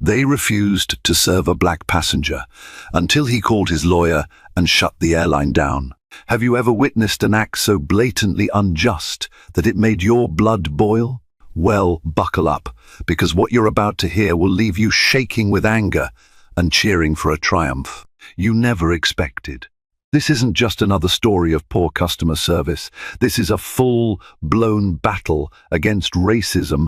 They refused to serve a black passenger until he called his lawyer and shut the airline down. Have you ever witnessed an act so blatantly unjust that it made your blood boil? Well, buckle up, because what you're about to hear will leave you shaking with anger and cheering for a triumph you never expected. This isn't just another story of poor customer service. This is a full-blown battle against racism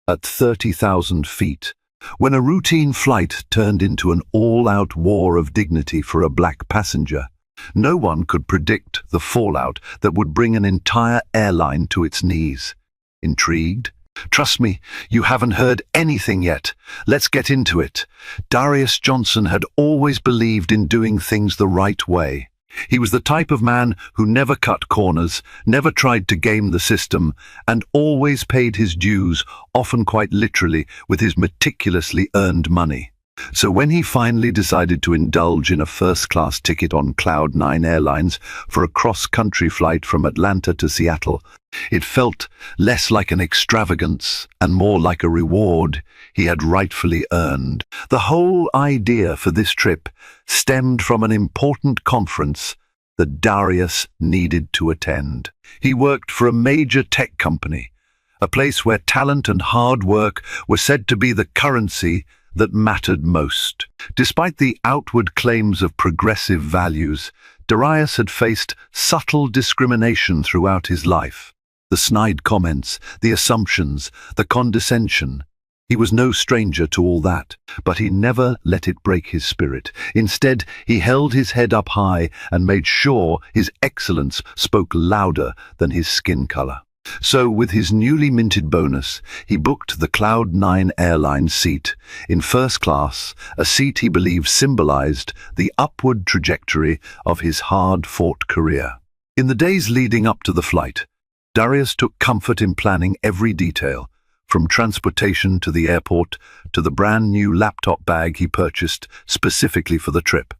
at 30,000 feet. When a routine flight turned into an all-out war of dignity for a black passenger, no one could predict the fallout that would bring an entire airline to its knees. Intrigued? Trust me, you haven't heard anything yet. Let's get into it. Darius Johnson had always believed in doing things the right way. He was the type of man who never cut corners, never tried to game the system, and always paid his dues, often quite literally, with his meticulously earned money. So when he finally decided to indulge in a first-class ticket on Cloud9 Airlines for a cross-country flight from Atlanta to Seattle, it felt less like an extravagance and more like a reward he had rightfully earned. The whole idea for this trip stemmed from an important conference that Darius needed to attend. He worked for a major tech company, a place where talent and hard work were said to be the currency that mattered most. Despite the outward claims of progressive values, Darius had faced subtle discrimination throughout his life. The snide comments, the assumptions, the condescension. He was no stranger to all that, but he never let it break his spirit. Instead, he held his head up high and made sure his excellence spoke louder than his skin color. So, with his newly minted bonus, he booked the Cloud9 Airlines seat in first class, a seat he believed symbolized the upward trajectory of his hard-fought career. In the days leading up to the flight, Darius took comfort in planning every detail, from transportation to the airport to the brand-new laptop bag he purchased specifically for the trip.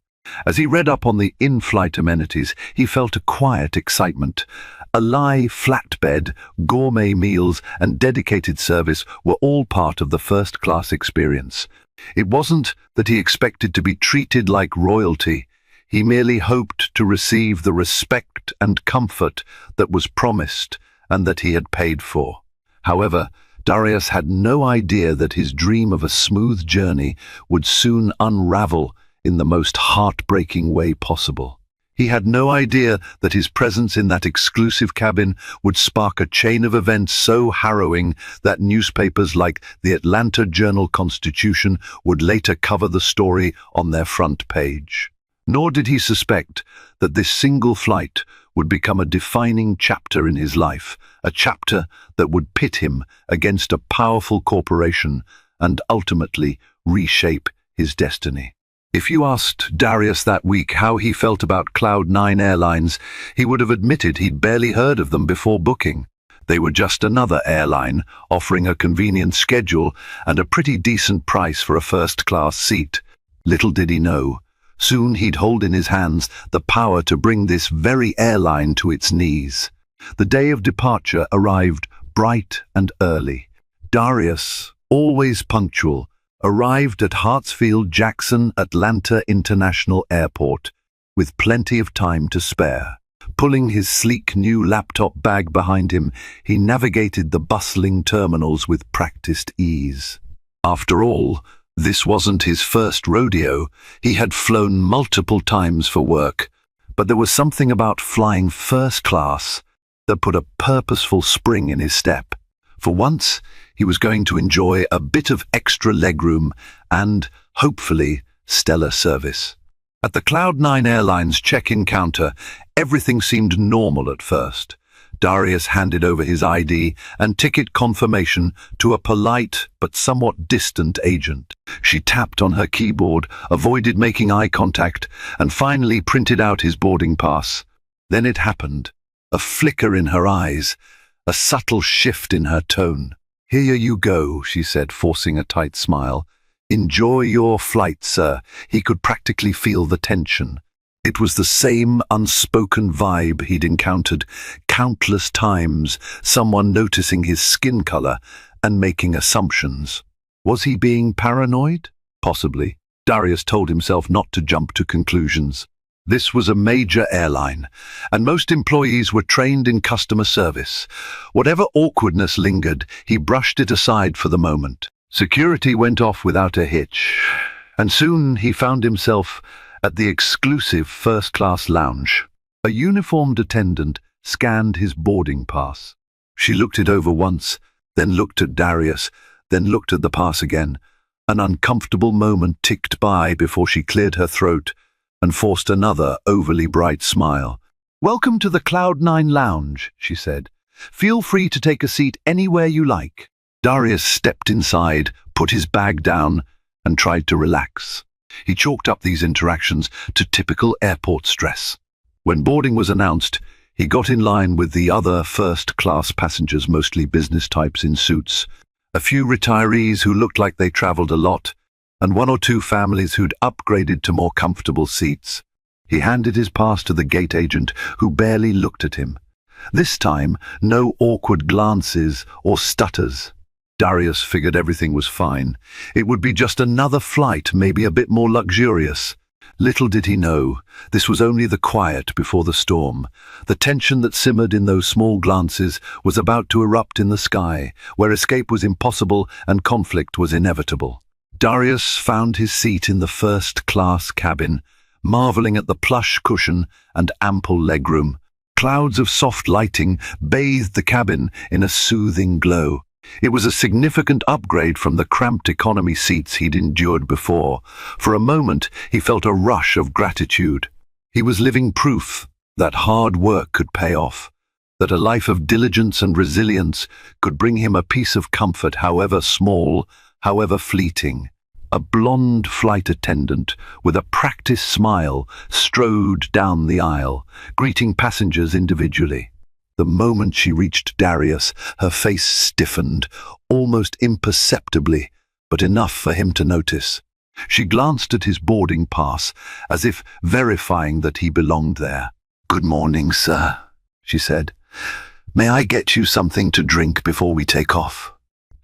As he read up on the in-flight amenities, he felt a quiet excitement. A lie flatbed, gourmet meals, and dedicated service were all part of the first-class experience. It wasn't that he expected to be treated like royalty. He merely hoped to receive the respect and comfort that was promised and that he had paid for. However, Darius had no idea that his dream of a smooth journey would soon unravel in the most heartbreaking way possible. He had no idea that his presence in that exclusive cabin would spark a chain of events so harrowing that newspapers like the Atlanta Journal-Constitution would later cover the story on their front page. Nor did he suspect that this single flight would become a defining chapter in his life, a chapter that would pit him against a powerful corporation and ultimately reshape his destiny. If you asked Darius that week how he felt about Cloud9 Airlines, he would have admitted he'd barely heard of them before booking. They were just another airline, offering a convenient schedule and a pretty decent price for a first-class seat. Little did he know, soon he'd hold in his hands the power to bring this very airline to its knees. The day of departure arrived bright and early. Darius, always punctual, arrived at Hartsfield-Jackson Atlanta International Airport with plenty of time to spare. Pulling his sleek new laptop bag behind him, he navigated the bustling terminals with practiced ease. After all, this wasn't his first rodeo. He had flown multiple times for work, but there was something about flying first class that put a purposeful spring in his step. For once, he was going to enjoy a bit of extra legroom and, hopefully, stellar service. At the Cloud9 Airlines check-in counter, everything seemed normal at first. Darius handed over his ID and ticket confirmation to a polite but somewhat distant agent. She tapped on her keyboard, avoided making eye contact, and finally printed out his boarding pass. Then it happened. A flicker in her eyes, a subtle shift in her tone. "Here you go," she said, forcing a tight smile. "Enjoy your flight, sir." He could practically feel the tension. It was the same unspoken vibe he'd encountered countless times, someone noticing his skin color and making assumptions. Was he being paranoid? Possibly. Darius told himself not to jump to conclusions. This was a major airline, and most employees were trained in customer service. Whatever awkwardness lingered, he brushed it aside for the moment. Security went off without a hitch, and soon he found himself at the exclusive first-class lounge. A uniformed attendant scanned his boarding pass. She looked it over once, then looked at Darius, then looked at the pass again. An uncomfortable moment ticked by before she cleared her throat and forced another overly bright smile. "Welcome to the Cloud9 Lounge," she said. "Feel free to take a seat anywhere you like." Darius stepped inside, put his bag down, and tried to relax. He chalked up these interactions to typical airport stress. When boarding was announced, he got in line with the other first-class passengers, mostly business types in suits, a few retirees who looked like they traveled a lot, and one or two families who'd upgraded to more comfortable seats. He handed his pass to the gate agent, who barely looked at him. This time, no awkward glances or stutters. Darius figured everything was fine. It would be just another flight, maybe a bit more luxurious. Little did he know, this was only the quiet before the storm. The tension that simmered in those small glances was about to erupt in the sky, where escape was impossible and conflict was inevitable. Darius found his seat in the first-class cabin, marveling at the plush cushion and ample legroom. Clouds of soft lighting bathed the cabin in a soothing glow. It was a significant upgrade from the cramped economy seats he'd endured before. For a moment, he felt a rush of gratitude. He was living proof that hard work could pay off, that a life of diligence and resilience could bring him a piece of comfort, however small, however fleeting. A blonde flight attendant with a practiced smile strode down the aisle, greeting passengers individually. The moment she reached Darius, her face stiffened, almost imperceptibly, but enough for him to notice. She glanced at his boarding pass, as if verifying that he belonged there. "Good morning, sir," she said. "May I get you something to drink before we take off?"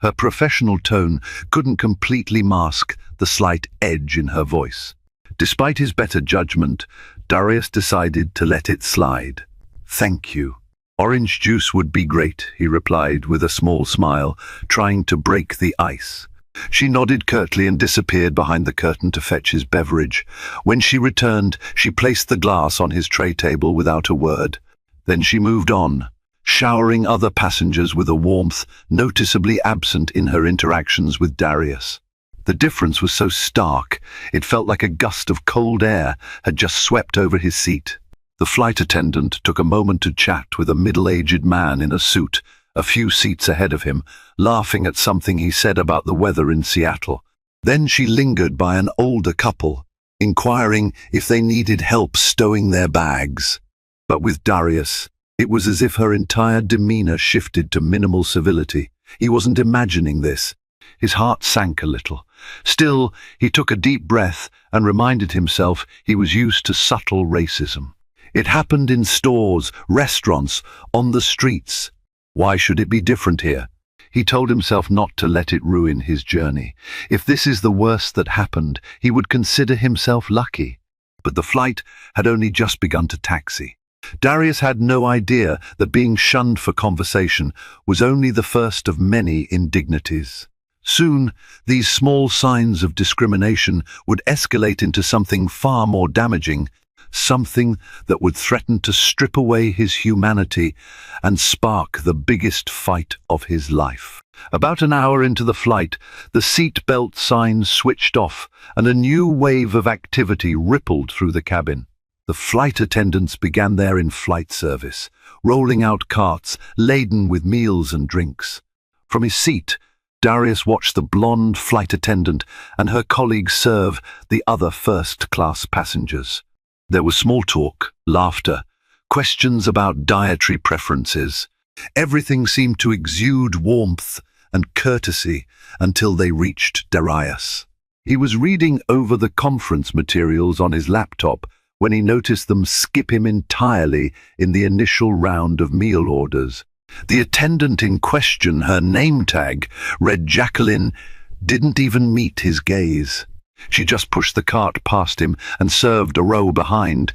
Her professional tone couldn't completely mask the slight edge in her voice. Despite his better judgment, Darius decided to let it slide. "Thank you. Orange juice would be great," he replied with a small smile, trying to break the ice. She nodded curtly and disappeared behind the curtain to fetch his beverage. When she returned, she placed the glass on his tray table without a word. Then she moved on, showering other passengers with a warmth noticeably absent in her interactions with Darius. The difference was so stark, it felt like a gust of cold air had just swept over his seat. The flight attendant took a moment to chat with a middle-aged man in a suit, a few seats ahead of him, laughing at something he said about the weather in Seattle. Then she lingered by an older couple, inquiring if they needed help stowing their bags. But with Darius, it was as if her entire demeanor shifted to minimal civility. He wasn't imagining this. His heart sank a little. Still, he took a deep breath and reminded himself he was used to subtle racism. It happened in stores, restaurants, on the streets. Why should it be different here? He told himself not to let it ruin his journey. If this is the worst that happened, he would consider himself lucky. But the flight had only just begun to taxi. Darius had no idea that being shunned for conversation was only the first of many indignities. Soon, these small signs of discrimination would escalate into something far more damaging, something that would threaten to strip away his humanity and spark the biggest fight of his life. About an hour into the flight, the seat belt signs switched off and a new wave of activity rippled through the cabin. The flight attendants began their in-flight service, rolling out carts laden with meals and drinks. From his seat, Darius watched the blonde flight attendant and her colleagues serve the other first-class passengers. There was small talk, laughter, questions about dietary preferences. Everything seemed to exude warmth and courtesy until they reached Darius. He was reading over the conference materials on his laptop when he noticed them skip him entirely in the initial round of meal orders. The attendant in question, her name tag, read Jacqueline, didn't even meet his gaze. She just pushed the cart past him and served a row behind.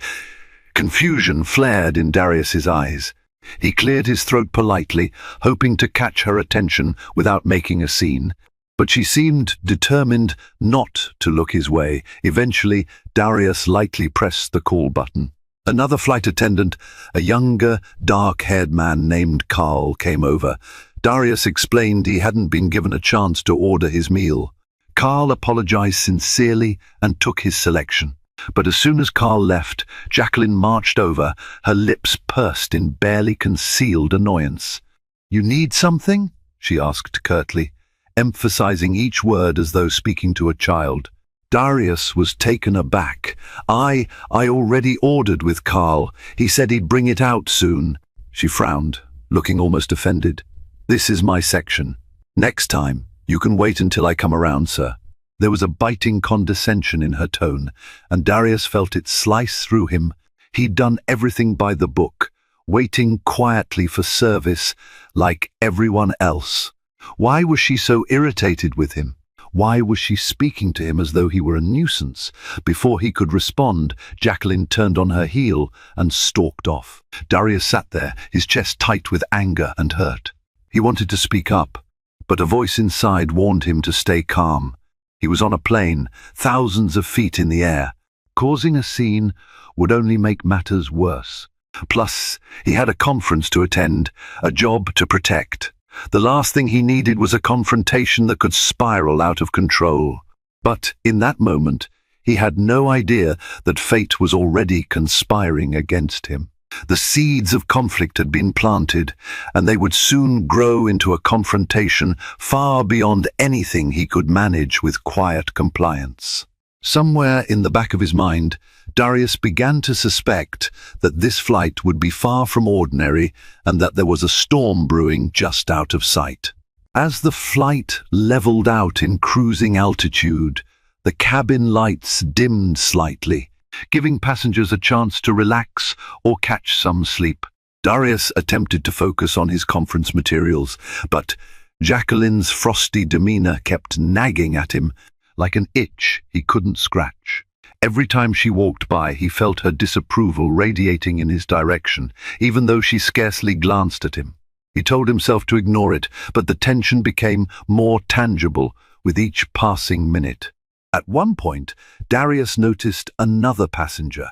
Confusion flared in Darius's eyes. He cleared his throat politely, hoping to catch her attention without making a scene. But she seemed determined not to look his way. Eventually, Darius lightly pressed the call button. Another flight attendant, a younger, dark-haired man named Carl, came over. Darius explained he hadn't been given a chance to order his meal. Carl apologized sincerely and took his selection. But as soon as Carl left, Jacqueline marched over, her lips pursed in barely concealed annoyance. "You need something?" she asked curtly, emphasizing each word as though speaking to a child. Darius was taken aback. I already ordered with Carl. He said he'd bring it out soon." She frowned, looking almost offended. "This is my section. Next time, you can wait until I come around, sir." There was a biting condescension in her tone, and Darius felt it slice through him. He'd done everything by the book, waiting quietly for service like everyone else. Why was she so irritated with him? Why was she speaking to him as though he were a nuisance? Before he could respond, Jacqueline turned on her heel and stalked off. Darius sat there, his chest tight with anger and hurt. He wanted to speak up, but a voice inside warned him to stay calm. He was on a plane, thousands of feet in the air. Causing a scene would only make matters worse. Plus, he had a conference to attend, a job to protect. The last thing he needed was a confrontation that could spiral out of control. But in that moment, he had no idea that fate was already conspiring against him. The seeds of conflict had been planted, and they would soon grow into a confrontation far beyond anything he could manage with quiet compliance. Somewhere in the back of his mind, Darius began to suspect that this flight would be far from ordinary and that there was a storm brewing just out of sight. As the flight leveled out in cruising altitude, the cabin lights dimmed slightly, giving passengers a chance to relax or catch some sleep. Darius attempted to focus on his conference materials, but Jacqueline's frosty demeanor kept nagging at him like an itch he couldn't scratch. Every time she walked by, he felt her disapproval radiating in his direction, even though she scarcely glanced at him. He told himself to ignore it, but the tension became more tangible with each passing minute. At one point, Darius noticed another passenger,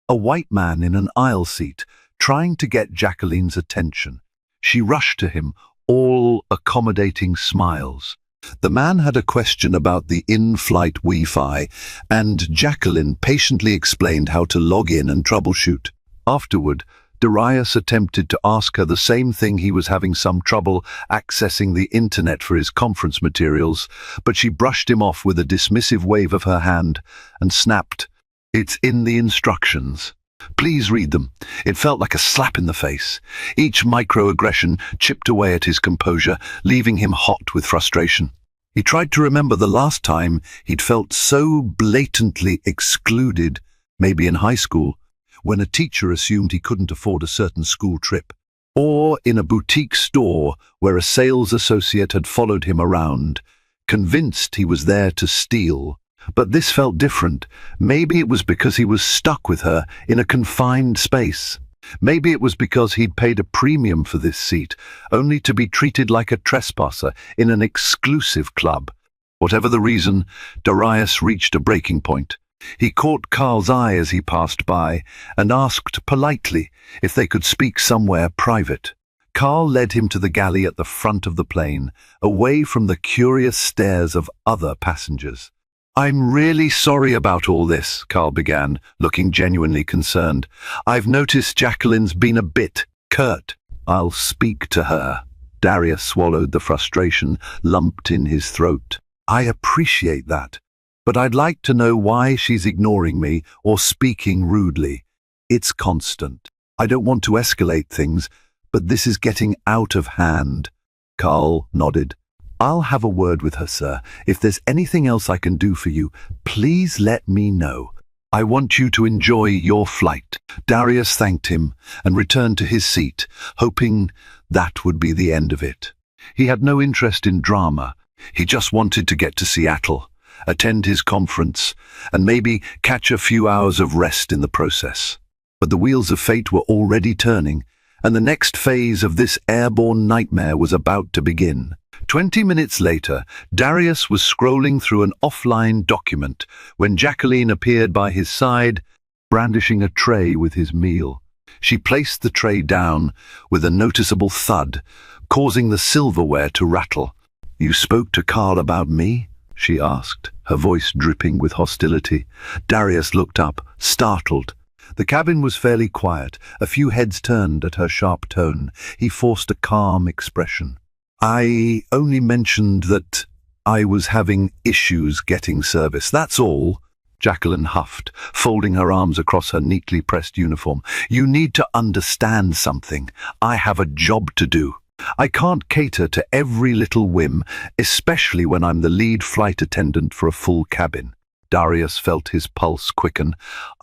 a white man in an aisle seat, trying to get Jacqueline's attention. She rushed to him, all accommodating smiles. The man had a question about the in-flight Wi-Fi, and Jacqueline patiently explained how to log in and troubleshoot. Afterward, Darius attempted to ask her the same thing. He was having some trouble accessing the internet for his conference materials, but she brushed him off with a dismissive wave of her hand and snapped, "It's in the instructions. Please read them." It felt like a slap in the face. Each microaggression chipped away at his composure, leaving him hot with frustration. He tried to remember the last time he'd felt so blatantly excluded, maybe in high school, when a teacher assumed he couldn't afford a certain school trip, or in a boutique store where a sales associate had followed him around, convinced he was there to steal. But this felt different. Maybe it was because he was stuck with her in a confined space. Maybe it was because he'd paid a premium for this seat, only to be treated like a trespasser in an exclusive club. Whatever the reason, Darius reached a breaking point. He caught Carl's eye as he passed by and asked politely if they could speak somewhere private. Carl led him to the galley at the front of the plane, away from the curious stares of other passengers. "I'm really sorry about all this," Carl began, looking genuinely concerned. "I've noticed Jacqueline's been a bit curt." "I'll speak to her." Darius swallowed the frustration lumped in his throat. "I appreciate that, but I'd like to know why she's ignoring me or speaking rudely. It's constant. I don't want to escalate things, but this is getting out of hand." Carl nodded. "I'll have a word with her, sir. If there's anything else I can do for you, please let me know. I want you to enjoy your flight." Darius thanked him and returned to his seat, hoping that would be the end of it. He had no interest in drama. He just wanted to get to Seattle, attend his conference, and maybe catch a few hours of rest in the process. But the wheels of fate were already turning, and the next phase of this airborne nightmare was about to begin. 20 minutes later, Darius was scrolling through an offline document when Jacqueline appeared by his side, brandishing a tray with his meal. She placed the tray down with a noticeable thud, causing the silverware to rattle. "You spoke to Carl about me?" she asked, her voice dripping with hostility. Darius looked up, startled. The cabin was fairly quiet. A few heads turned at her sharp tone. He forced a calm expression. "I only mentioned that I was having issues getting service, that's all," Jacqueline huffed, folding her arms across her neatly pressed uniform. "You need to understand something. I have a job to do. I can't cater to every little whim, especially when I'm the lead flight attendant for a full cabin." Darius felt his pulse quicken.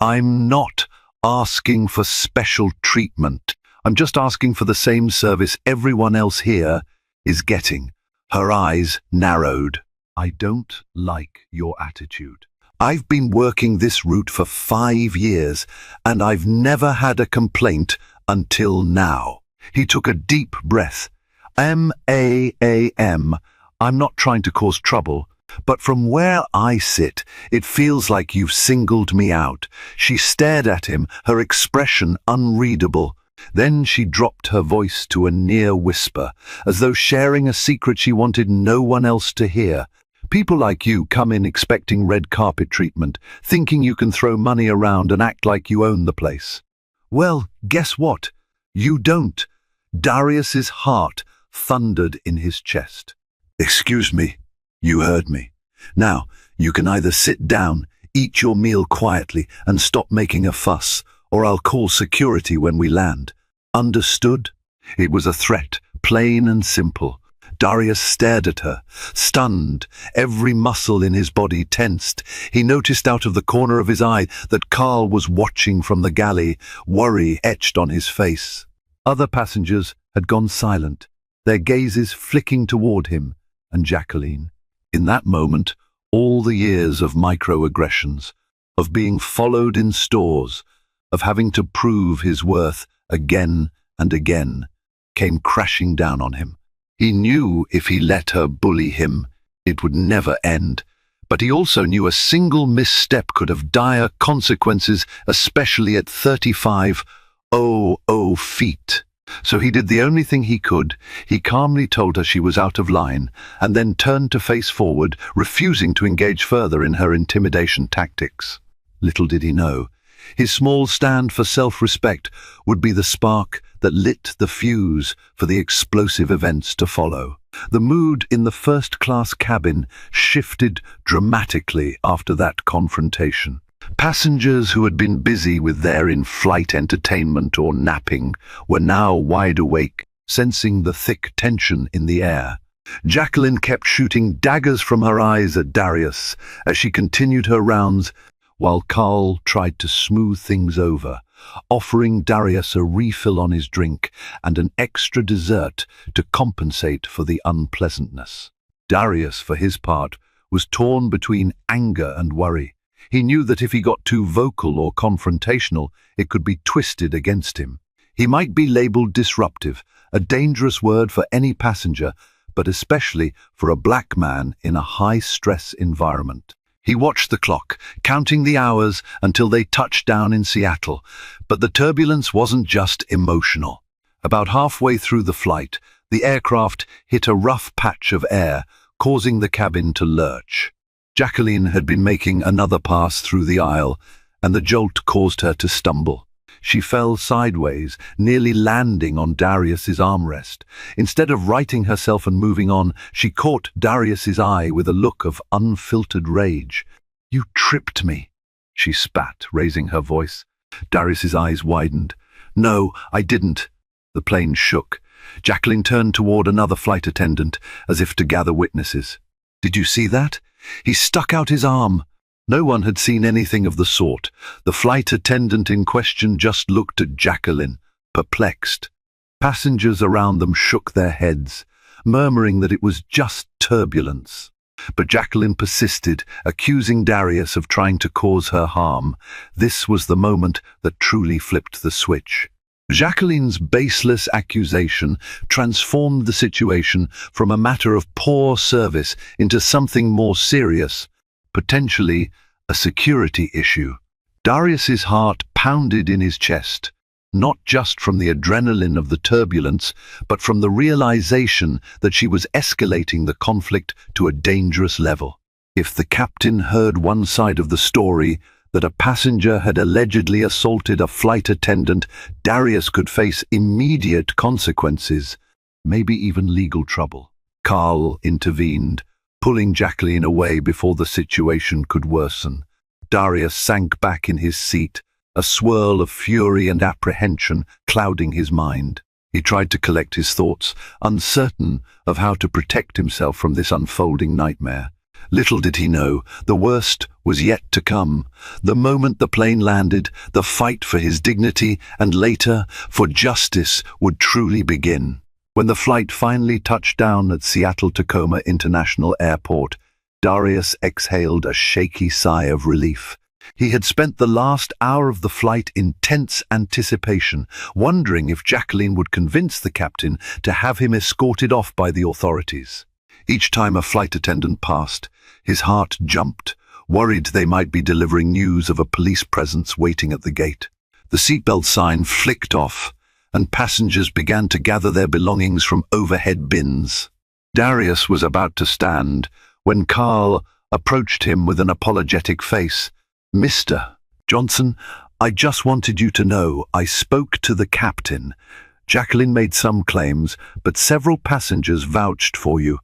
"I'm not asking for special treatment. I'm just asking for the same service everyone else here is getting." Her eyes narrowed. "I don't like your attitude. I've been working this route for 5 years, and I've never had a complaint until now." He took a deep breath. "I'm not trying to cause trouble, but from where I sit, it feels like you've singled me out." She stared at him, her expression unreadable. Then she dropped her voice to a near whisper, as though sharing a secret she wanted no one else to hear. "People like you come in expecting red carpet treatment, thinking you can throw money around and act like you own the place. Well, guess what? You don't." Darius's heart thundered in his chest. "Excuse me, you heard me. Now, you can either sit down, eat your meal quietly, and stop making a fuss, or I'll call security when we land. Understood?" It was a threat, plain and simple. Darius stared at her, stunned, every muscle in his body tensed. He noticed out of the corner of his eye that Carl was watching from the galley, worry etched on his face. Other passengers had gone silent, their gazes flicking toward him and Jacqueline. In that moment, all the years of microaggressions, of being followed in stores, of having to prove his worth again and again, came crashing down on him. He knew if he let her bully him, it would never end. But he also knew a single misstep could have dire consequences, especially at 35,000 feet. So he did the only thing he could. He calmly told her she was out of line, and then turned to face forward, refusing to engage further in her intimidation tactics. Little did he know, his small stand for self-respect would be the spark that lit the fuse for the explosive events to follow. The mood in the first-class cabin shifted dramatically after that confrontation. Passengers who had been busy with their in-flight entertainment or napping were now wide awake, sensing the thick tension in the air. Jacqueline kept shooting daggers from her eyes at Darius as she continued her rounds, while Carl tried to smooth things over, offering Darius a refill on his drink and an extra dessert to compensate for the unpleasantness. Darius, for his part, was torn between anger and worry. He knew that if he got too vocal or confrontational, it could be twisted against him. He might be labeled disruptive, a dangerous word for any passenger, but especially for a black man in a high-stress environment. He watched the clock, counting the hours until they touched down in Seattle. But the turbulence wasn't just emotional. About halfway through the flight, the aircraft hit a rough patch of air, causing the cabin to lurch. Jacqueline had been making another pass through the aisle, and the jolt caused her to stumble. She fell sideways, nearly landing on Darius's armrest. Instead of righting herself and moving on, she caught Darius's eye with a look of unfiltered rage. "You tripped me," she spat, raising her voice. Darius's eyes widened. "No, I didn't." The plane shook. Jacqueline turned toward another flight attendant, as if to gather witnesses. "Did you see that? He stuck out his arm." No one had seen anything of the sort. The flight attendant in question just looked at Jacqueline, perplexed. Passengers around them shook their heads, murmuring that it was just turbulence. But Jacqueline persisted, accusing Darius of trying to cause her harm. This was the moment that truly flipped the switch. Jacqueline's baseless accusation transformed the situation from a matter of poor service into something more serious, potentially a security issue. Darius's heart pounded in his chest, not just from the adrenaline of the turbulence, but from the realization that she was escalating the conflict to a dangerous level. If the captain heard one side of the story, that a passenger had allegedly assaulted a flight attendant, Darius could face immediate consequences, maybe even legal trouble. Carl intervened, pulling Jacqueline away before the situation could worsen. Darius sank back in his seat, a swirl of fury and apprehension clouding his mind. He tried to collect his thoughts, uncertain of how to protect himself from this unfolding nightmare. Little did he know, the worst was yet to come. The moment the plane landed, the fight for his dignity and later for justice would truly begin. When the flight finally touched down at Seattle-Tacoma International Airport, Darius exhaled a shaky sigh of relief. He had spent the last hour of the flight in tense anticipation, wondering if Jacqueline would convince the captain to have him escorted off by the authorities. Each time a flight attendant passed, his heart jumped, worried they might be delivering news of a police presence waiting at the gate. The seatbelt sign flicked off, and passengers began to gather their belongings from overhead bins. Darius was about to stand when Carl approached him with an apologetic face. "Mr. Johnson, I just wanted you to know I spoke to the captain. Jacqueline made some claims, but several passengers vouched for you.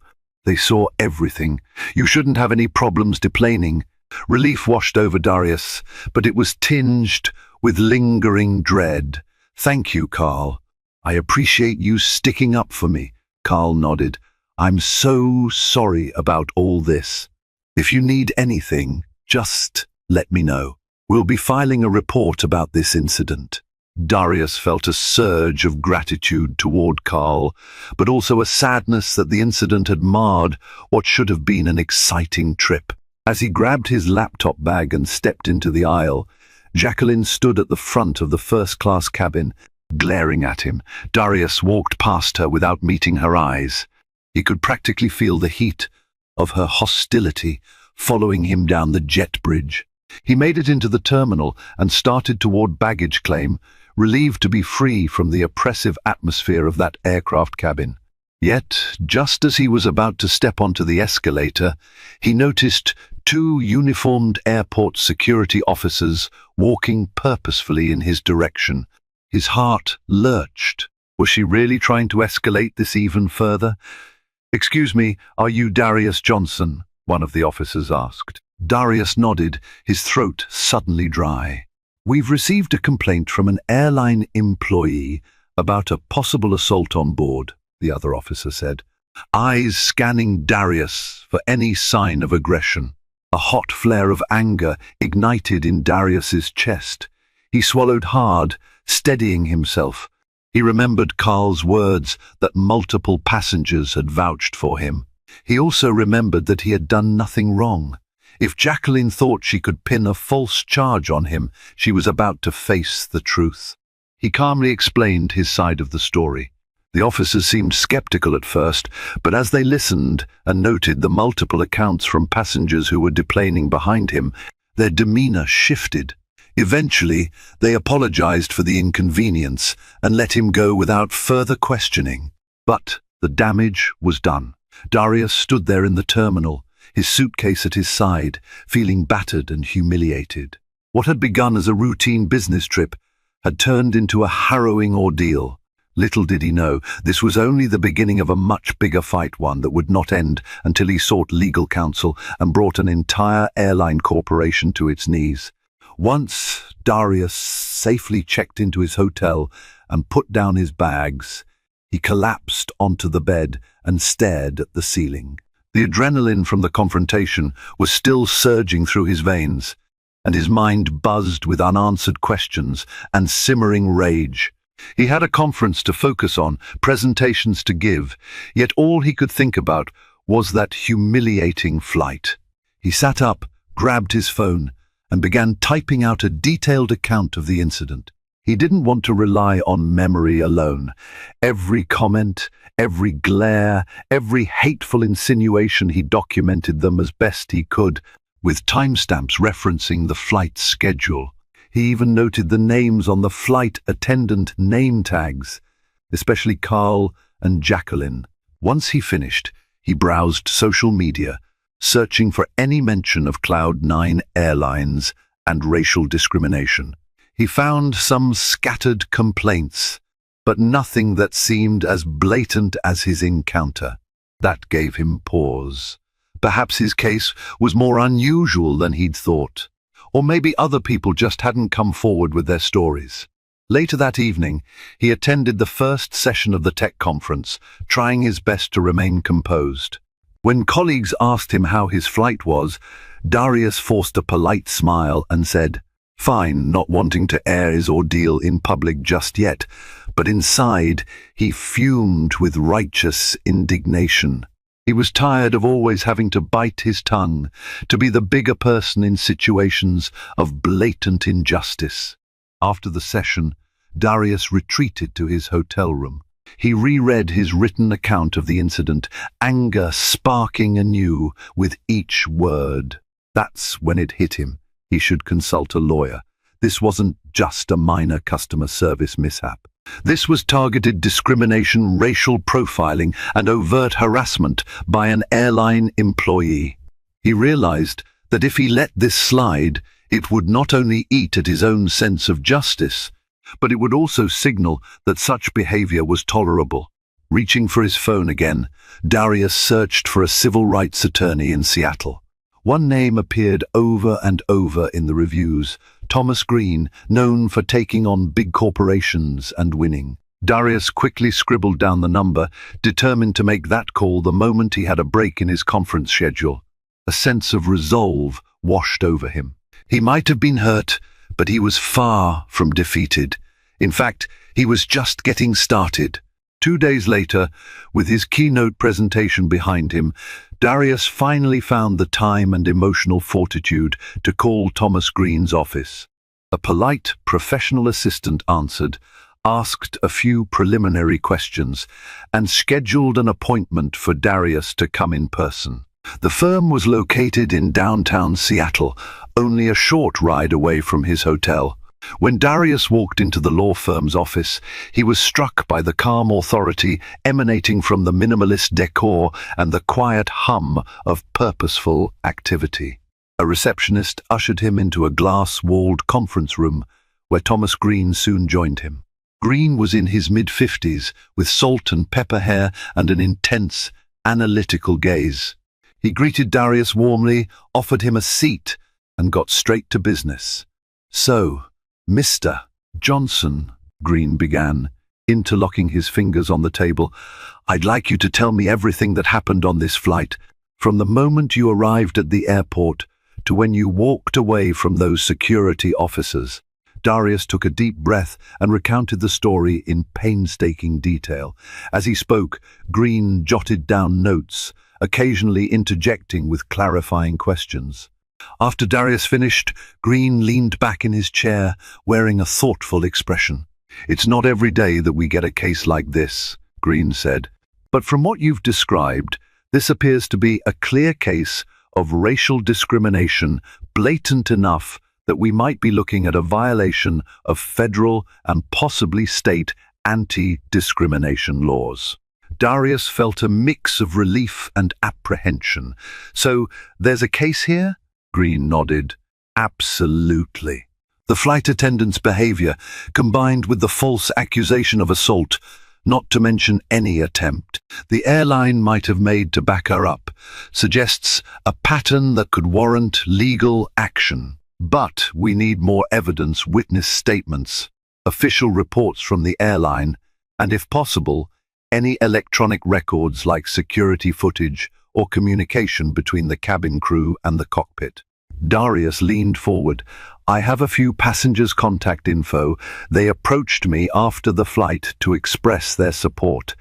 They saw everything. You shouldn't have any problems deplaning." Relief washed over Darius, but it was tinged with lingering dread. "Thank you, Carl. I appreciate you sticking up for me." Carl nodded. "I'm so sorry about all this. If you need anything, just let me know. We'll be filing a report about this incident." Darius felt a surge of gratitude toward Carl, but also a sadness that the incident had marred what should have been an exciting trip. As he grabbed his laptop bag and stepped into the aisle, Jacqueline stood at the front of the first-class cabin, glaring at him. Darius walked past her without meeting her eyes. He could practically feel the heat of her hostility following him down the jet bridge. He made it into the terminal and started toward baggage claim, relieved to be free from the oppressive atmosphere of that aircraft cabin. Yet, just as he was about to step onto the escalator, he noticed two uniformed airport security officers walking purposefully in his direction. His heart lurched. Was she really trying to escalate this even further? "Excuse me, are you Darius Johnson?" one of the officers asked. Darius nodded, his throat suddenly dry. "We've received a complaint from an airline employee about a possible assault on board," the other officer said, eyes scanning Darius for any sign of aggression. A hot flare of anger ignited in Darius's chest. He swallowed hard, steadying himself. He remembered Carl's words that multiple passengers had vouched for him. He also remembered that he had done nothing wrong. If Jacqueline thought she could pin a false charge on him, she was about to face the truth. He calmly explained his side of the story. The officers seemed skeptical at first, but as they listened and noted the multiple accounts from passengers who were deplaning behind him, their demeanor shifted. Eventually, they apologized for the inconvenience and let him go without further questioning. But the damage was done. Darius stood there in the terminal, his suitcase at his side, feeling battered and humiliated. What had begun as a routine business trip had turned into a harrowing ordeal. Little did he know, this was only the beginning of a much bigger fight, one that would not end until he sought legal counsel and brought an entire airline corporation to its knees. Once Darius safely checked into his hotel and put down his bags, he collapsed onto the bed and stared at the ceiling. The adrenaline from the confrontation was still surging through his veins, and his mind buzzed with unanswered questions and simmering rage. He had a conference to focus on, presentations to give, yet all he could think about was that humiliating flight. He sat up, grabbed his phone, and began typing out a detailed account of the incident. He didn't want to rely on memory alone. Every comment, every glare, every hateful insinuation, he documented them as best he could, with timestamps referencing the flight schedule. He even noted the names on the flight attendant name tags, especially Carl and Jacqueline. Once he finished, he browsed social media, searching for any mention of Cloud9 Airlines and racial discrimination. He found some scattered complaints, but nothing that seemed as blatant as his encounter. That gave him pause. Perhaps his case was more unusual than he'd thought, or maybe other people just hadn't come forward with their stories. Later that evening, he attended the first session of the tech conference, trying his best to remain composed. When colleagues asked him how his flight was, Darius forced a polite smile and said, "Fine, not wanting to air his ordeal in public just yet," but inside he fumed with righteous indignation. He was tired of always having to bite his tongue, to be the bigger person in situations of blatant injustice. After the session, Darius retreated to his hotel room. He reread his written account of the incident, anger sparking anew with each word. That's when it hit him. He should consult a lawyer. This wasn't just a minor customer service mishap. This was targeted discrimination, racial profiling, and overt harassment by an airline employee. He realized that if he let this slide, it would not only eat at his own sense of justice, but it would also signal that such behavior was tolerable. Reaching for his phone again, Darius searched for a civil rights attorney in Seattle. One name appeared over and over in the reviews: Thomas Green, known for taking on big corporations and winning. Darius quickly scribbled down the number, determined to make that call the moment he had a break in his conference schedule. A sense of resolve washed over him. He might have been hurt, but he was far from defeated. In fact, he was just getting started. 2 days later, with his keynote presentation behind him, Darius finally found the time and emotional fortitude to call Thomas Green's office. A polite, professional assistant answered, asked a few preliminary questions, and scheduled an appointment for Darius to come in person. The firm was located in downtown Seattle, only a short ride away from his hotel. When Darius walked into the law firm's office, he was struck by the calm authority emanating from the minimalist decor and the quiet hum of purposeful activity. A receptionist ushered him into a glass-walled conference room, where Thomas Green soon joined him. Green was in his mid-50s, with salt and pepper hair and an intense, analytical gaze. He greeted Darius warmly, offered him a seat, and got straight to business. "So, Mr. Johnson," Green began, interlocking his fingers on the table, "I'd like you to tell me everything that happened on this flight, from the moment you arrived at the airport to when you walked away from those security officers." Darius took a deep breath and recounted the story in painstaking detail. As he spoke, Green jotted down notes, occasionally interjecting with clarifying questions. After Darius finished, Green leaned back in his chair, wearing a thoughtful expression. "It's not every day that we get a case like this," Green said. "But from what you've described, this appears to be a clear case of racial discrimination, blatant enough that we might be looking at a violation of federal and possibly state anti-discrimination laws." Darius felt a mix of relief and apprehension. "So, there's a case here?" Green nodded. "Absolutely. The flight attendant's behavior, combined with the false accusation of assault, not to mention any attempt the airline might have made to back her up, suggests a pattern that could warrant legal action. But we need more evidence, witness statements, official reports from the airline, and if possible, any electronic records like security footage or communication between the cabin crew and the cockpit." Darius leaned forward. "I have a few passengers' contact info. They approached me after the flight to express their support.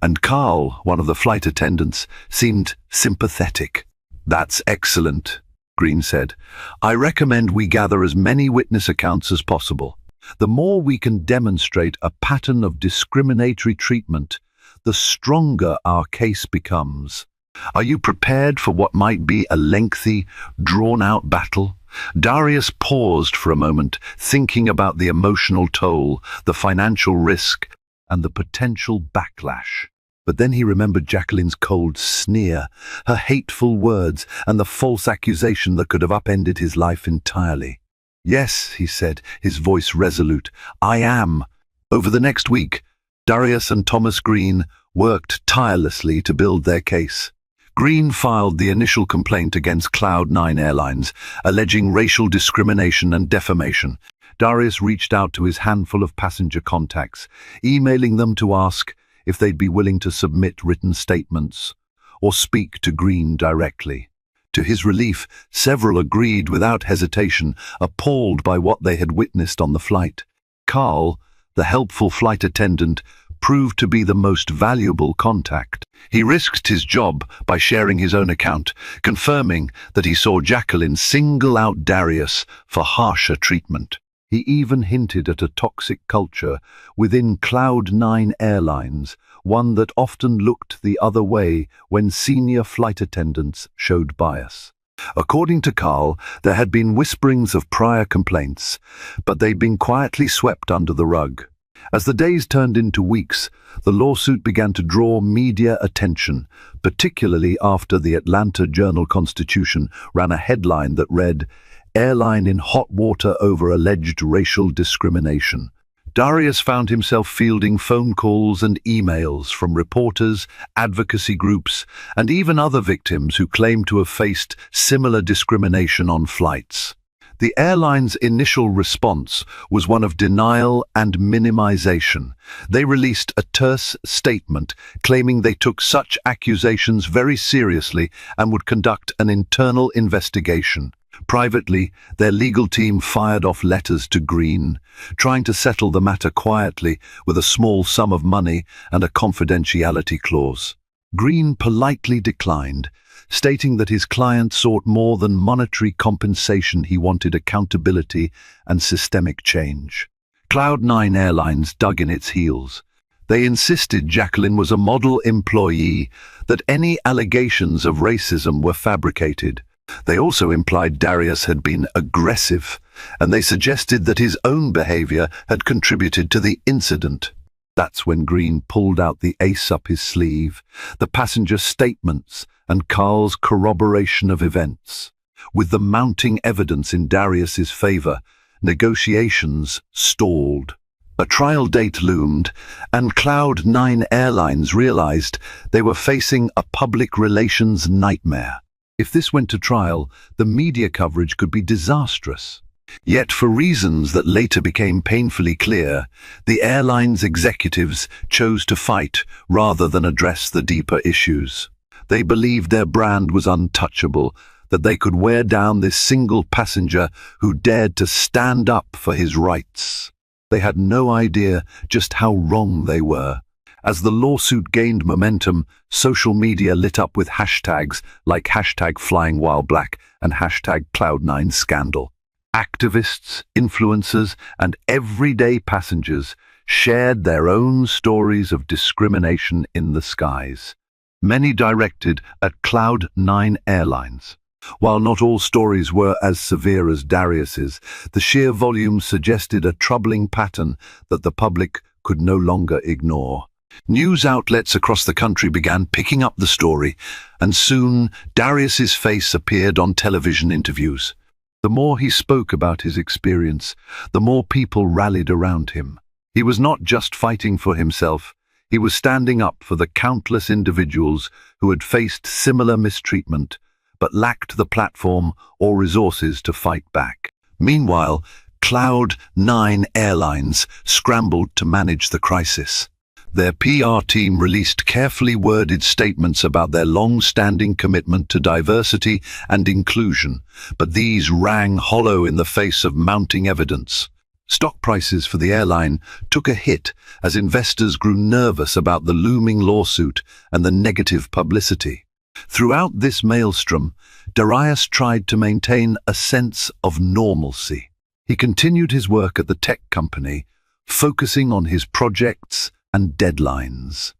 and Carl, one of the flight attendants, seemed sympathetic. "That's excellent," Green said. "I recommend we gather as many witness accounts as possible. The more we can demonstrate a pattern of discriminatory treatment, the stronger our case becomes. Are you prepared for what might be a lengthy, drawn-out battle?" Darius paused for a moment, thinking about the emotional toll, the financial risk, and the potential backlash. But then he remembered Jacqueline's cold sneer, her hateful words, and the false accusation that could have upended his life entirely. "Yes," he said, his voice resolute, "I am." Over the next week, Darius and Thomas Green worked tirelessly to build their case. Green filed the initial complaint against Cloud9 Airlines, alleging racial discrimination and defamation. Darius reached out to his handful of passenger contacts, emailing them to ask if they'd be willing to submit written statements or speak to Green directly. To his relief, several agreed without hesitation, appalled by what they had witnessed on the flight. Carl, the helpful flight attendant, proved to be the most valuable contact. He risked his job by sharing his own account, confirming that he saw Jacqueline single out Darius for harsher treatment. He even hinted at a toxic culture within Cloud9 Airlines, one that often looked the other way when senior flight attendants showed bias. According to Carl, there had been whisperings of prior complaints, but they'd been quietly swept under the rug. As the days turned into weeks, the lawsuit began to draw media attention, particularly after the Atlanta Journal-Constitution ran a headline that read, "Airline in hot water over alleged racial discrimination." Darius found himself fielding phone calls and emails from reporters, advocacy groups, and even other victims who claimed to have faced similar discrimination on flights. The airline's initial response was one of denial and minimization. They released a terse statement claiming they took such accusations very seriously and would conduct an internal investigation. Privately, their legal team fired off letters to Green, trying to settle the matter quietly with a small sum of money and a confidentiality clause. Green politely declined, stating that his client sought more than monetary compensation. He wanted accountability and systemic change. Cloud9 Airlines dug in its heels. They insisted Jacqueline was a model employee, that any allegations of racism were fabricated. They also implied Darius had been aggressive, and they suggested that his own behavior had contributed to the incident. That's when Green pulled out the ace up his sleeve, the passenger statements and Carl's corroboration of events. With the mounting evidence in Darius's favor, negotiations stalled. A trial date loomed, and Cloud9 Airlines realized they were facing a public relations nightmare. If this went to trial, the media coverage could be disastrous. Yet for reasons that later became painfully clear, the airline's executives chose to fight rather than address the deeper issues. They believed their brand was untouchable, that they could wear down this single passenger who dared to stand up for his rights. They had no idea just how wrong they were. As the lawsuit gained momentum, social media lit up with hashtags like #FlyingWhileBlack and #Cloud9Scandal. Activists, influencers, and everyday passengers shared their own stories of discrimination in the skies, many directed at Cloud9 Airlines. While not all stories were as severe as Darius's, the sheer volume suggested a troubling pattern that the public could no longer ignore. News outlets across the country began picking up the story, and soon Darius's face appeared on television interviews. The more he spoke about his experience, the more people rallied around him. He was not just fighting for himself, he was standing up for the countless individuals who had faced similar mistreatment, but lacked the platform or resources to fight back. Meanwhile, Cloud9 Airlines scrambled to manage the crisis. Their PR team released carefully worded statements about their long-standing commitment to diversity and inclusion, but these rang hollow in the face of mounting evidence. Stock prices for the airline took a hit as investors grew nervous about the looming lawsuit and the negative publicity. Throughout this maelstrom, Darius tried to maintain a sense of normalcy. He continued his work at the tech company, focusing on his projects and deadlines.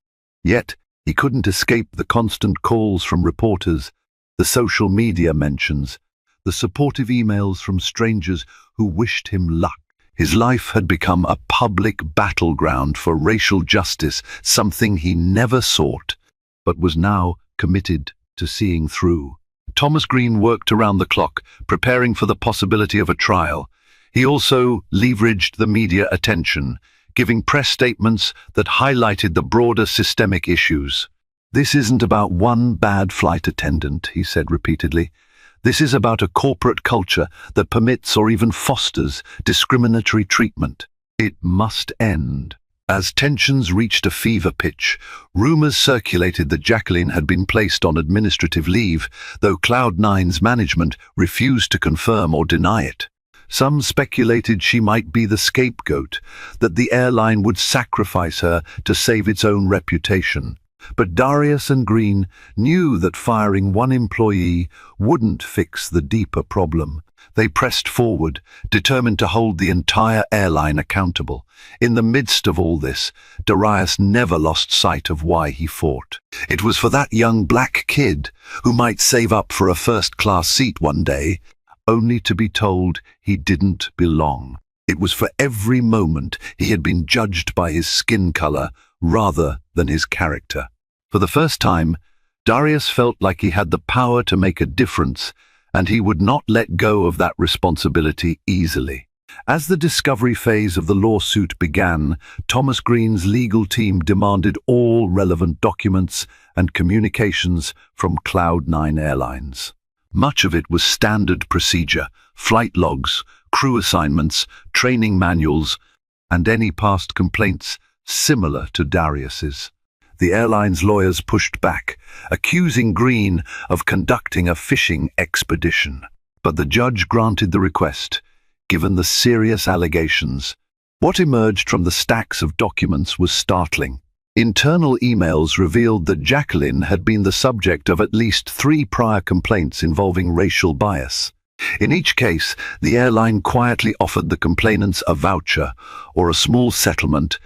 Yet, he couldn't escape the constant calls from reporters, the social media mentions, the supportive emails from strangers who wished him luck. His life had become a public battleground for racial justice, something he never sought, but was now committed to seeing through. Thomas Green worked around the clock, preparing for the possibility of a trial. He also leveraged the media attention, giving press statements that highlighted the broader systemic issues. "This isn't about one bad flight attendant," he said repeatedly. "This is about a corporate culture that permits or even fosters discriminatory treatment. It must end." As tensions reached a fever pitch, rumors circulated that Jacqueline had been placed on administrative leave, though Cloud9's management refused to confirm or deny it. Some speculated she might be the scapegoat, that the airline would sacrifice her to save its own reputation. But Darius and Green knew that firing one employee wouldn't fix the deeper problem. They pressed forward, determined to hold the entire airline accountable. In the midst of all this, Darius never lost sight of why he fought. It was for that young black kid who might save up for a first-class seat one day, only to be told he didn't belong. It was for every moment he had been judged by his skin color rather than his character. For the first time, Darius felt like he had the power to make a difference, and he would not let go of that responsibility easily. As the discovery phase of the lawsuit began, Thomas Green's legal team demanded all relevant documents and communications from Cloud9 Airlines. Much of it was standard procedure: flight logs, crew assignments, training manuals, and any past complaints similar to Darius's. The airline's lawyers pushed back, accusing Green of conducting a fishing expedition. But the judge granted the request, given the serious allegations. What emerged from the stacks of documents was startling. Internal emails revealed that Jacqueline had been the subject of at least 3 prior complaints involving racial bias. In each case, the airline quietly offered the complainants a voucher or a small settlement,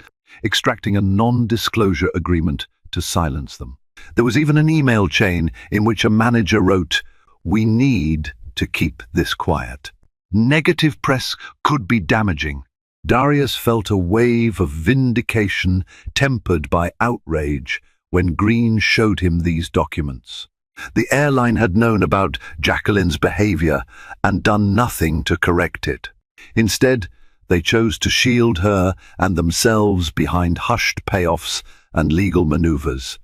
extracting a non-disclosure agreement to silence them. There was even an email chain in which a manager wrote, "We need to keep this quiet." Negative press could be damaging. Darius felt a wave of vindication tempered by outrage when Green showed him these documents. The airline had known about Jacqueline's behavior and done nothing to correct it. Instead, they chose to shield her and themselves behind hushed payoffs and legal maneuvers.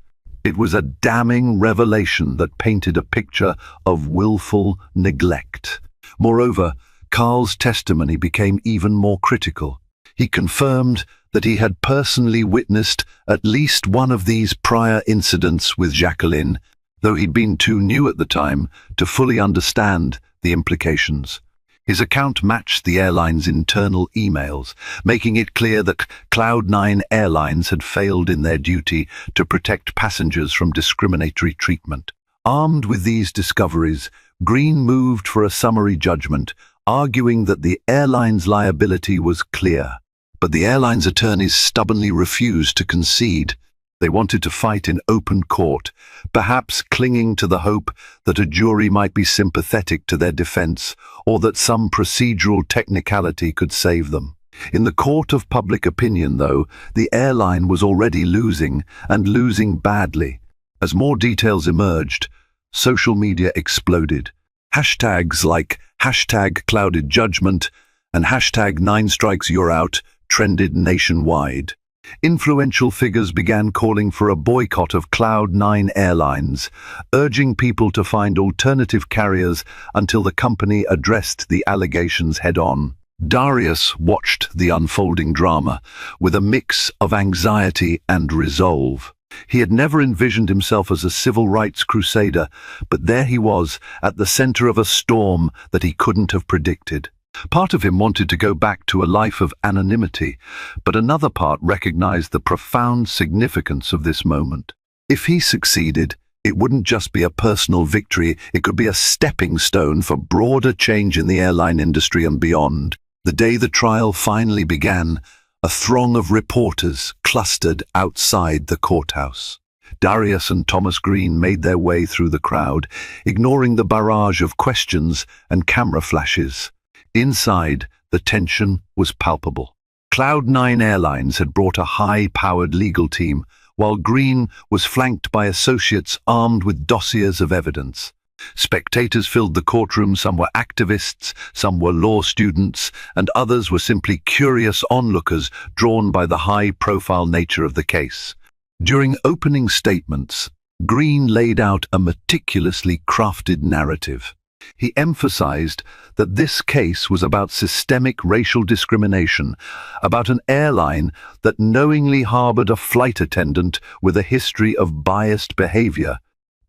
It was a damning revelation that painted a picture of willful neglect. Moreover, Carl's testimony became even more critical. He confirmed that he had personally witnessed at least one of these prior incidents with Jacqueline, though he'd been too new at the time to fully understand the implications. His account matched the airline's internal emails, making it clear that Cloud9 Airlines had failed in their duty to protect passengers from discriminatory treatment. Armed with these discoveries, Green moved for a summary judgment, arguing that the airline's liability was clear. But the airline's attorneys stubbornly refused to concede. They wanted to fight in open court, perhaps clinging to the hope that a jury might be sympathetic to their defense or that some procedural technicality could save them. In the court of public opinion, though, the airline was already losing, and losing badly. As more details emerged, social media exploded. Hashtags like #CloudedJudgment and #9strikesyou'reout trended nationwide. Influential figures began calling for a boycott of Cloud9 Airlines, urging people to find alternative carriers until the company addressed the allegations head-on. Darius watched the unfolding drama with a mix of anxiety and resolve. He had never envisioned himself as a civil rights crusader, but there he was, at the center of a storm that he couldn't have predicted. Part of him wanted to go back to a life of anonymity, but another part recognized the profound significance of this moment. If he succeeded, it wouldn't just be a personal victory, it could be a stepping stone for broader change in the airline industry and beyond. The day the trial finally began, a throng of reporters clustered outside the courthouse. Darius and Thomas Green made their way through the crowd, ignoring the barrage of questions and camera flashes. Inside, the tension was palpable. Cloud9 Airlines had brought a high-powered legal team, while Green was flanked by associates armed with dossiers of evidence. Spectators filled the courtroom. Some were activists, some were law students, and others were simply curious onlookers drawn by the high-profile nature of the case. During opening statements, Green laid out a meticulously crafted narrative. He emphasized that this case was about systemic racial discrimination, about an airline that knowingly harbored a flight attendant with a history of biased behavior,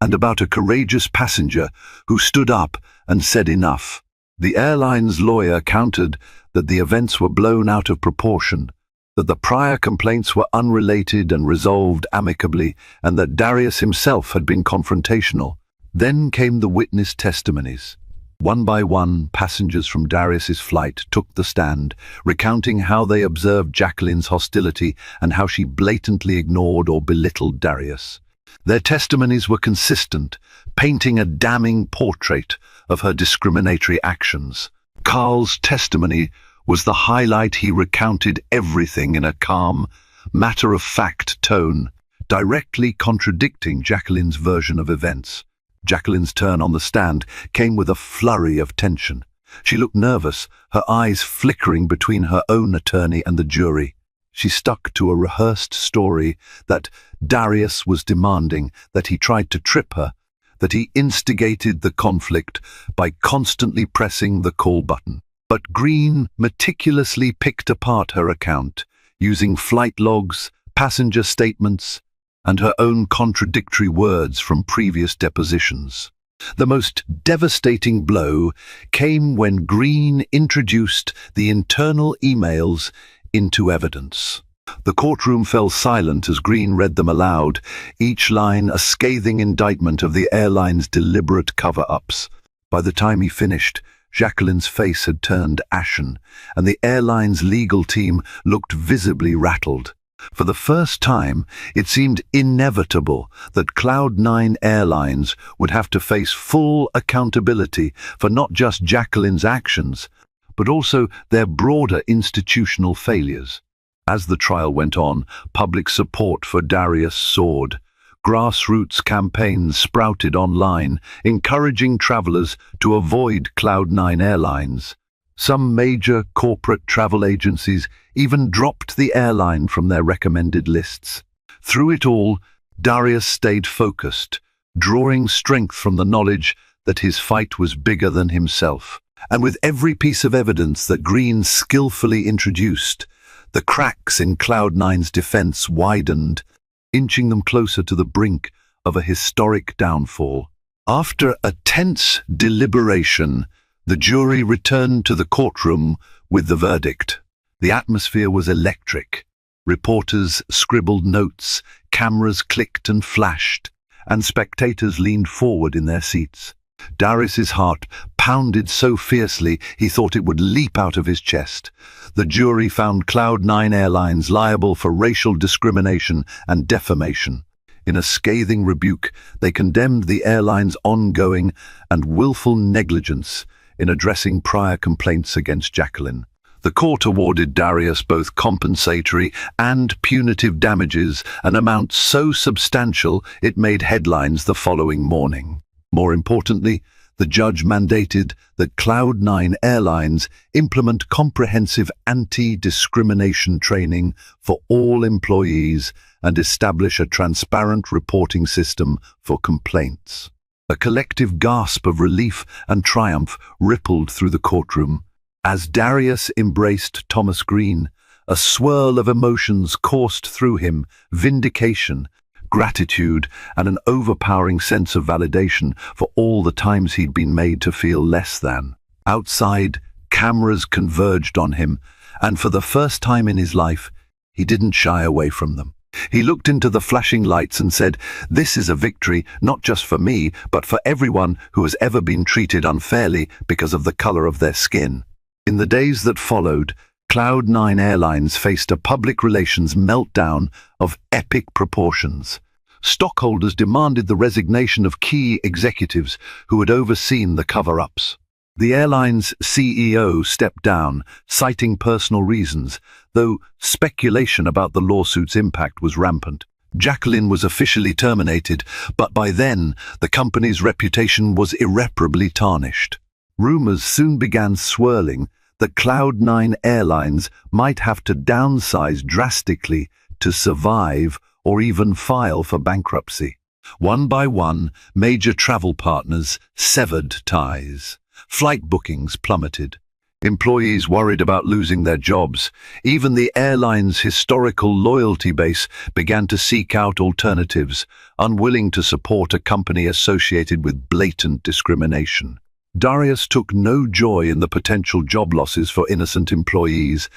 and about a courageous passenger who stood up and said enough. The airline's lawyer countered that the events were blown out of proportion, that the prior complaints were unrelated and resolved amicably, and that Darius himself had been confrontational. Then came the witness testimonies. One by one, passengers from Darius's flight took the stand, recounting how they observed Jacqueline's hostility and how she blatantly ignored or belittled Darius. Their testimonies were consistent, painting a damning portrait of her discriminatory actions. Carl's testimony was the highlight. He recounted everything in a calm, matter-of-fact tone, directly contradicting Jacqueline's version of events. Jacqueline's turn on the stand came with a flurry of tension. She looked nervous, her eyes flickering between her own attorney and the jury. She stuck to a rehearsed story that Darius was demanding, that he tried to trip her, that he instigated the conflict by constantly pressing the call button. But Green meticulously picked apart her account, using flight logs, passenger statements, and her own contradictory words from previous depositions. The most devastating blow came when Green introduced the internal emails into evidence. The courtroom fell silent as Green read them aloud, each line a scathing indictment of the airline's deliberate cover-ups. By the time he finished, Jacqueline's face had turned ashen, and the airline's legal team looked visibly rattled. For the first time, it seemed inevitable that Cloud9 Airlines would have to face full accountability for not just Jacqueline's actions, but also their broader institutional failures. As the trial went on, public support for Darius soared. Grassroots campaigns sprouted online, encouraging travelers to avoid Cloud9 Airlines. Some major corporate travel agencies even dropped the airline from their recommended lists. Through it all, Darius stayed focused, drawing strength from the knowledge that his fight was bigger than himself. And with every piece of evidence that Green skillfully introduced, the cracks in Cloud9's defense widened, inching them closer to the brink of a historic downfall. After a tense deliberation, the jury returned to the courtroom with the verdict. The atmosphere was electric. Reporters scribbled notes, cameras clicked and flashed, and spectators leaned forward in their seats. Darius's heart pounded so fiercely he thought it would leap out of his chest. The jury found Cloud9 Airlines liable for racial discrimination and defamation. In a scathing rebuke, they condemned the airline's ongoing and willful negligence in addressing prior complaints against Jacqueline. The court awarded Darius both compensatory and punitive damages, an amount so substantial it made headlines the following morning. More importantly, the judge mandated that Cloud9 Airlines implement comprehensive anti-discrimination training for all employees and establish a transparent reporting system for complaints. A collective gasp of relief and triumph rippled through the courtroom. As Darius embraced Thomas Green, a swirl of emotions coursed through him: vindication, gratitude, and an overpowering sense of validation for all the times he'd been made to feel less than. Outside, cameras converged on him, and for the first time in his life, he didn't shy away from them. He looked into the flashing lights and said, "This is a victory, not just for me, but for everyone who has ever been treated unfairly because of the color of their skin." In the days that followed, Cloud9 Airlines faced a public relations meltdown of epic proportions. Stockholders demanded the resignation of key executives who had overseen the cover-ups. The airline's CEO stepped down, citing personal reasons, though speculation about the lawsuit's impact was rampant. Jacqueline was officially terminated, but by then, the company's reputation was irreparably tarnished. Rumors soon began swirling that Cloud9 Airlines might have to downsize drastically to survive or even file for bankruptcy. One by one, major travel partners severed ties. Flight bookings plummeted. Employees worried about losing their jobs. Even the airline's historical loyalty base began to seek out alternatives, unwilling to support a company associated with blatant discrimination. Darius took no joy in the potential job losses for innocent employees,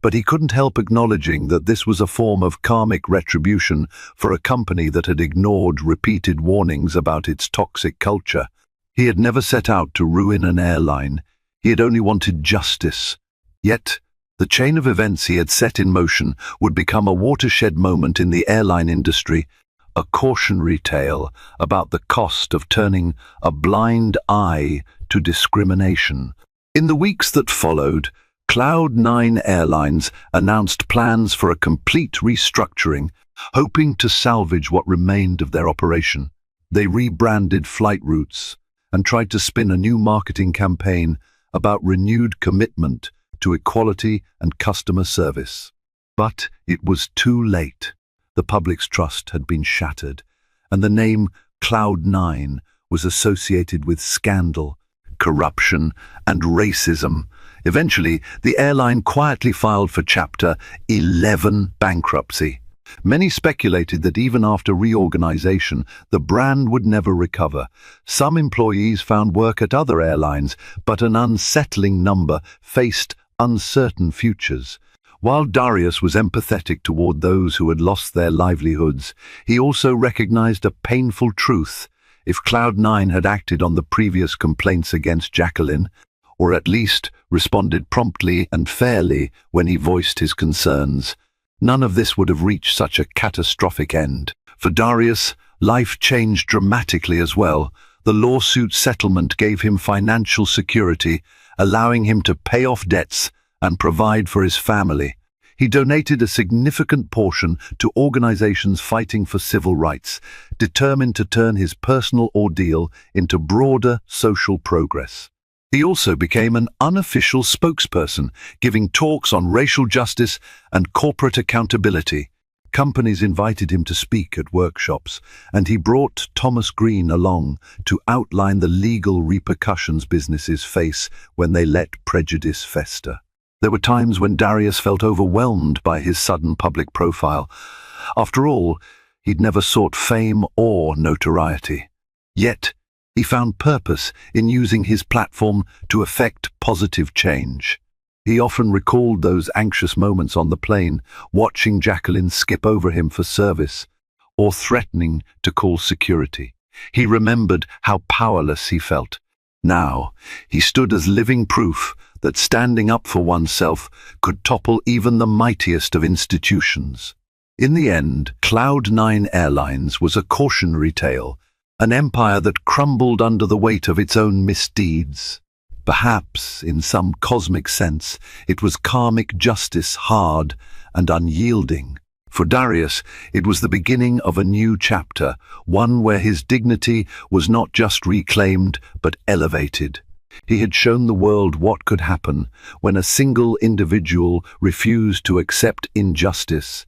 but he couldn't help acknowledging that this was a form of karmic retribution for a company that had ignored repeated warnings about its toxic culture. He had never set out to ruin an airline. He had only wanted justice. Yet, the chain of events he had set in motion would become a watershed moment in the airline industry, a cautionary tale about the cost of turning a blind eye to discrimination. In the weeks that followed, Cloud9 Airlines announced plans for a complete restructuring, hoping to salvage what remained of their operation. They rebranded flight routes and tried to spin a new marketing campaign about renewed commitment to equality and customer service. But it was too late. The public's trust had been shattered, and the name Cloud9 was associated with scandal, corruption, and racism. Eventually, the airline quietly filed for Chapter 11 bankruptcy. Many speculated that even after reorganization, the brand would never recover. Some employees found work at other airlines, but an unsettling number faced uncertain futures. While Darius was empathetic toward those who had lost their livelihoods, he also recognized a painful truth. If Cloud9 had acted on the previous complaints against Jacqueline, or at least responded promptly and fairly when he voiced his concerns, none of this would have reached such a catastrophic end. For Darius, life changed dramatically as well. The lawsuit settlement gave him financial security, allowing him to pay off debts and provide for his family. He donated a significant portion to organizations fighting for civil rights, determined to turn his personal ordeal into broader social progress. He also became an unofficial spokesperson, giving talks on racial justice and corporate accountability. Companies invited him to speak at workshops, and he brought Thomas Green along to outline the legal repercussions businesses face when they let prejudice fester. There were times when Darius felt overwhelmed by his sudden public profile. After all, he'd never sought fame or notoriety. Yet, he found purpose in using his platform to effect positive change. He often recalled those anxious moments on the plane, watching Jacqueline skip over him for service, or threatening to call security. He remembered how powerless he felt. Now, he stood as living proof that standing up for oneself could topple even the mightiest of institutions. In the end, Cloud9 Airlines was a cautionary tale, an empire that crumbled under the weight of its own misdeeds. Perhaps, in some cosmic sense, it was karmic justice, hard and unyielding. For Darius, it was the beginning of a new chapter, one where his dignity was not just reclaimed, but elevated. He had shown the world what could happen when a single individual refused to accept injustice,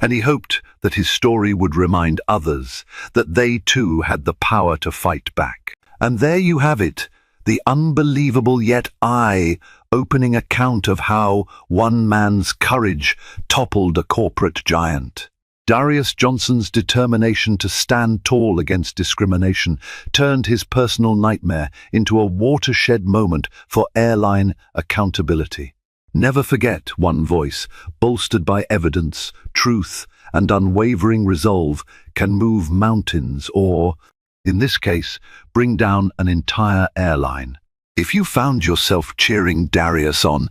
and he hoped that his story would remind others that they too had the power to fight back. And there you have it, the unbelievable yet eye-opening account of how one man's courage toppled a corporate giant. Darius Johnson's determination to stand tall against discrimination turned his personal nightmare into a watershed moment for airline accountability. Never forget, one voice, bolstered by evidence, truth, and unwavering resolve, can move mountains or, in this case, bring down an entire airline. If you found yourself cheering Darius on,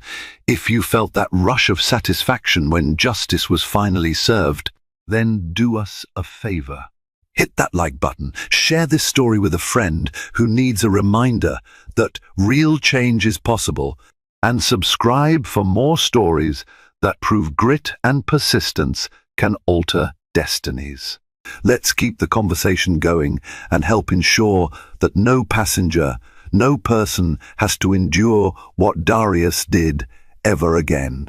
if you felt that rush of satisfaction when justice was finally served, then do us a favor. Hit that like button, share this story with a friend who needs a reminder that real change is possible, and subscribe for more stories that prove grit and persistence can alter destinies. Let's keep the conversation going and help ensure that no passenger, no person has to endure what Darius did ever again.